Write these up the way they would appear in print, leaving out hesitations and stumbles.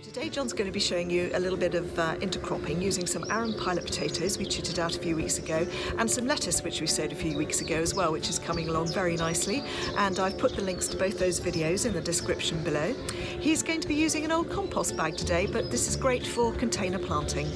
Today John's going to be showing you a little bit of intercropping using some Arran pilot potatoes we chitted out a few weeks ago, and some lettuce which we sowed a few weeks ago as well, which is coming along very nicely, and I've put the links to both those videos in the description below. He's going to be using an old compost bag today, but this is great for container planting.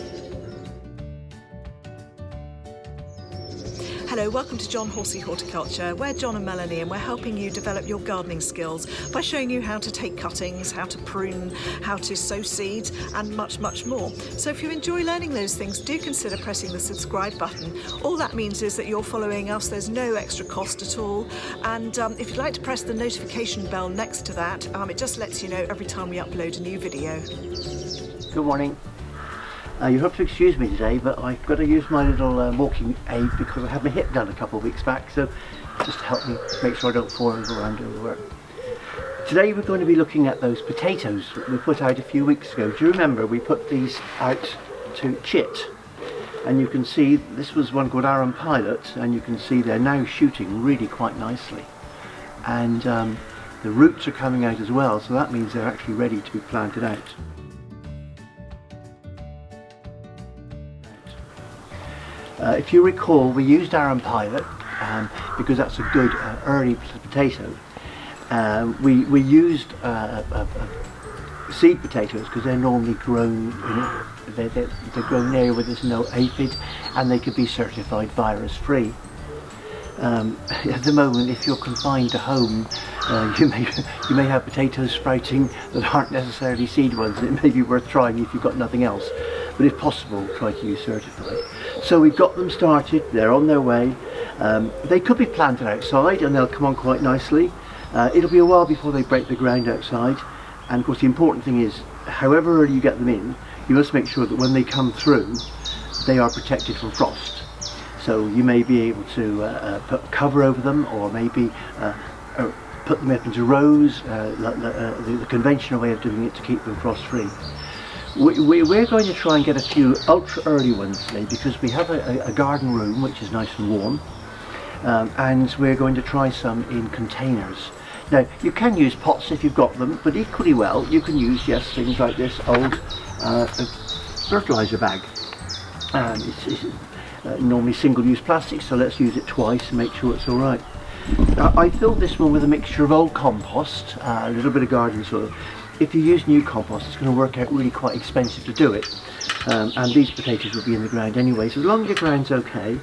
Hello, welcome to John Horsey Horticulture. We're John and Melanie, and we're helping you develop your gardening skills by showing you how to take cuttings, how to prune, how to sow seeds, and much, much more. So if you enjoy learning those things, do consider pressing the subscribe button. All that means is that you're following us. There's no extra cost at all. And if you'd like to press the notification bell next to that, it just lets you know every time we upload a new video. Good morning. You have to excuse me today, but I've got to use my little walking aid because I had my hip done a couple of weeks back, so just to help me make sure I don't fall over while I'm doing the work. Today we're going to be looking at those potatoes that we put out a few weeks ago. Do you remember we put these out to chit? And you can see this was one called Arran Pilot, and you can see they're now shooting really quite nicely. And the roots are coming out as well, so that means they're actually ready to be planted out. If you recall, we used Arran Pilot because that's a good early potato. We used seed potatoes because they're normally grown they're grown in an area where there's no aphid, and they could be certified virus free. At the moment, if you're confined to home, you may have potatoes sprouting that aren't necessarily seed ones. It may be worth trying if you've got nothing else, but if possible, try to use certified. So we've got them started, they're on their way. They could be planted outside and they'll come on quite nicely. It'll be a while before they break the ground outside, and of course the important thing is, however early you get them in, you must make sure that when they come through, they are protected from frost. So you may be able to put cover over them, or maybe put them up into rows, the conventional way of doing it to keep them frost free. We're going to try and get a few ultra early ones today because we have a garden room which is nice and warm, and we're going to try some in containers. Now you can use pots if you've got them, but equally well you can use things like this old fertiliser bag. It's normally single-use plastic, so let's use it twice and make sure it's all right. I filled this one with a mixture of old compost, a little bit of garden soil. If you use new compost, it's going to work out really quite expensive to do it, and these potatoes will be in the ground anyway, so as long as your ground's okay.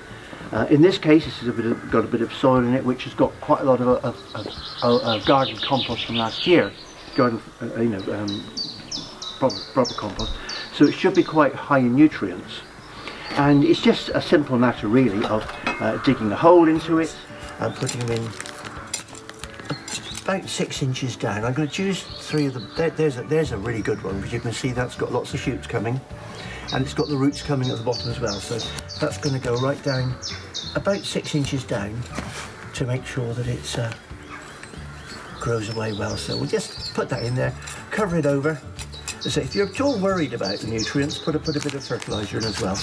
In this case, this has got a bit of soil in it, which has got quite a lot of garden compost from last year, garden, proper compost, so it should be quite high in nutrients. And it's just a simple matter really of digging a hole into it and putting them in about 6 inches down. I'm going to choose 3 of them. There's a really good one, because you can see that's got lots of shoots coming, and it's got the roots coming at the bottom as well. So that's going to go right down about 6 inches down to make sure that it grows away well. So we'll just put that in there, cover it over. So if you're at all worried about the nutrients, put a bit of fertiliser in as well.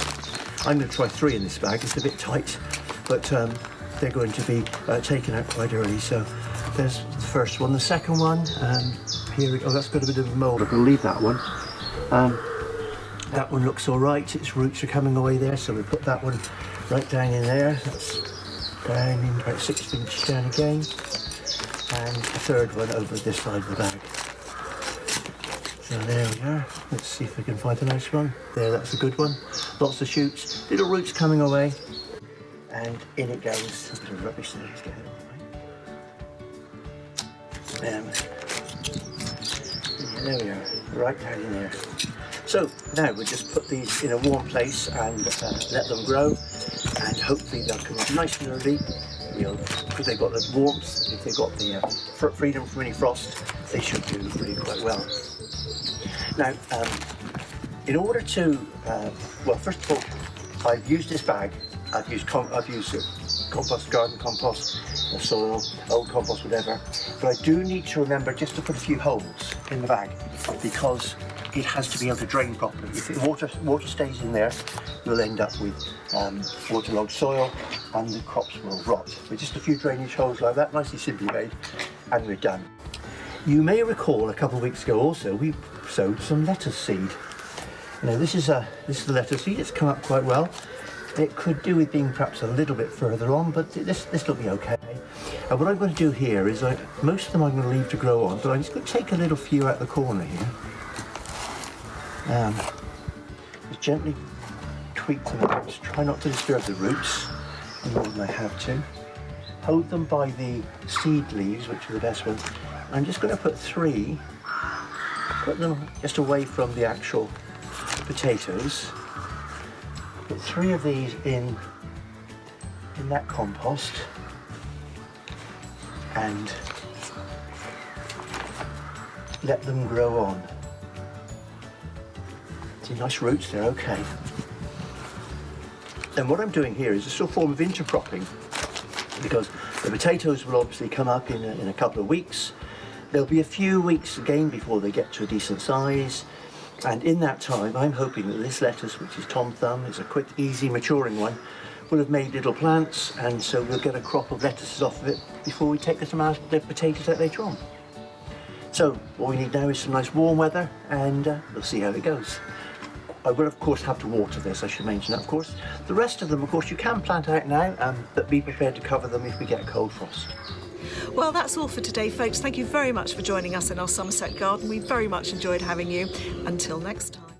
I'm going to try 3 in this bag. It's a bit tight, but they're going to be taken out quite early. So there's the first one. The second one, here we go. That's got a bit of mould. I'm going to leave that one. That one looks all right. Its roots are coming away there, so we put that one right down in there. That's down in about 6 inches down again. And the third one over this side of the bag. So there we are. Let's see if we can find a nice one. There, that's a good one. Lots of shoots, little roots coming away. And in it goes. A bit of rubbish there, let's get it there we are, right down in there. So now we'll just put these in a warm place and let them grow, and hopefully they'll come up nice and early. Because they've got the warmth, if they've got the freedom from any frost, they should do really quite well. Now, in order to, well, first of all, I've used this bag. I've used compost, garden compost, soil, old compost, whatever. But I do need to remember just to put a few holes in the bag, because it has to be able to drain properly. If the water stays in there, you'll end up with waterlogged soil, and the crops will rot. With just a few drainage holes like that, nicely simply made, and we're done. You may recall a couple of weeks ago also we sowed some lettuce seed. You know, this is the lettuce seed. It's come up quite well. It could do with being perhaps a little bit further on, but this will be okay. And what I'm going to do here is, most of them I'm going to leave to grow on, but I'm just going to take a little few out the corner here. Just gently tweak them out. Just try not to disturb the roots any more than I have to. Hold them by the seed leaves, which are the best ones. I'm just going to put 3, put them just away from the actual potatoes. Put 3 of these in that compost, and let them grow on. See, nice roots, they're okay. And what I'm doing here is a sort of form of intercropping, because the potatoes will obviously come up in a couple of weeks. There'll be a few weeks again before they get to a decent size, and in that time I'm hoping that this lettuce, which is Tom Thumb, is a quick, easy maturing one, will have made little plants, and so we'll get a crop of lettuces off of it before we take the potatoes out later on. So all we need now is some nice warm weather, and we'll see how it goes. I will of course have to water this, I should mention that of course. The rest of them of course you can plant out now, but be prepared to cover them if we get a cold frost. Well, that's all for today, folks. Thank you very much for joining us in our Somerset garden. We very much enjoyed having you. Until next time.